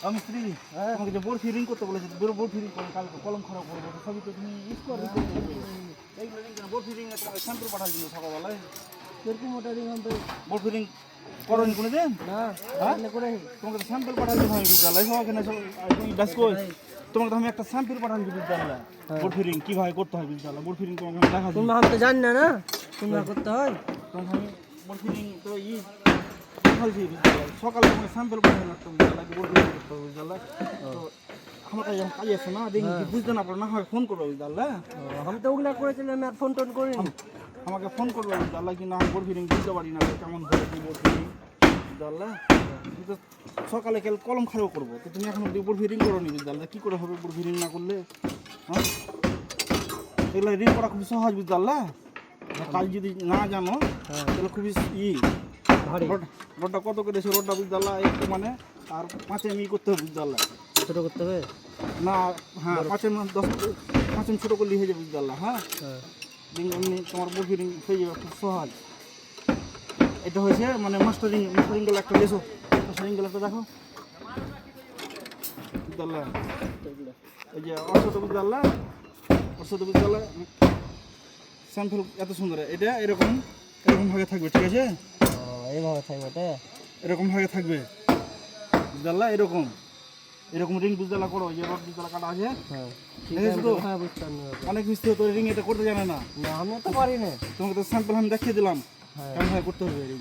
আমি স্ত্রী তোমাকে যে বোর্ড ফিরিং করতে বলেছি, বোর্ড ফিরিং করে কালকে কলম খারাপ করবো, তো সবই তো তুমি ইউজ করবে। এইগুলো রিং বোর্ড ফিরিং তোমাকে স্যাম্পল পাঠাই দিল সকালবেলায়। কিরকম ওটা রিং আনতে বোর্ড ফিরিং করনি কোনো দিন? না হ্যাঁ করে তোমাকে তো স্যাম্পল পাঠাই দিলাম আমি বিদ্যালয় ওখানে তুমি ব্যাস কই তোমাকে তো আমি একটা স্যাম্পল পাঠাই দিই বিদ্যালয় বোর্ড ফিরিং কীভাবে করতে হয় বিদ্যালয় বোর্ড ফিরিং তোমাকে আমি দেখা দিই। তুমি আমি তো জানি না তোমরা করতে হয়। তোমাকে আমি বোর্ড ফিরিং তো পাঠাইছি বিদ্যালয় সকালে তোমাকে স্যাম্পল পাঠাই লাগতো বিদ্যালয় বোর্ড ফিরিং করতে হবে বিদ্যালয়। তো আমার কাছে কাজ আছে না দেখি বুঝতে না পারো না হয় ফোন করবো বিদ্যালয়। আমি তো ওগুলা করেছিলাম, আমি আর ফোন টোন করিনি। আমাকে ফোন করবো বিদ্যালয় কি না আমি বোর্ড ফিরিং বুঝতে পারি না কেমন হবে কি বোর্ড ফিরিং বিদ্যালয়। তো সকালে কাল কলম খারাপ করবো, তো তুমি এখন বোর্ড ফিরিং করো নি বিদ্যালয়, কী করে হবে বোর্ড ফিরিং না করলে? হ্যাঁ এগুলো রিং করা খুব সহজ বিদ্যালয়, কাজ যদি না জানো তাহলে খুবই রোডটা কত করে সে রোডটা বিদ্যালয় একটু মানে আর 5 এম করতে হবে বিদ্যালয়। ছোটো করতে হবে না হ্যাঁ 5 এম 5 এম ছোটো করলে হয়ে যাবে বিদ্যালয়। হ্যাঁ রিং এমনি তোমার বোর্ড ফিরিং হয়ে যাবে খুব সহজ। এটা হয়েছে মানে মাস্টারিং গেলে একটা লেসো মাস্টারিং গেলে একটা দেখো বিদ্যালয়, এই যে অর্শত বিদ্যালয় স্যাম্পল এত সুন্দর, এটা এরকম ভাবে থাকবে, ঠিক আছে? এইভাবে থাকবে ওটা, এরকম ভাবে থাকবে বিদ্যালয়, এরকম রিং বিদ্যালয় করো, যে রড বিদ্যালয় কাটা আছে। হ্যাঁ দেখেছো তো বুঝতাম না। অনেক মিস্ত্রি তো রিং এটা করতে জানে না, আমি তো পারি না। তোমাকে তো স্যাম্পল আমি দেখিয়ে দিলাম কেমন ভাবে করতে হবে রিং।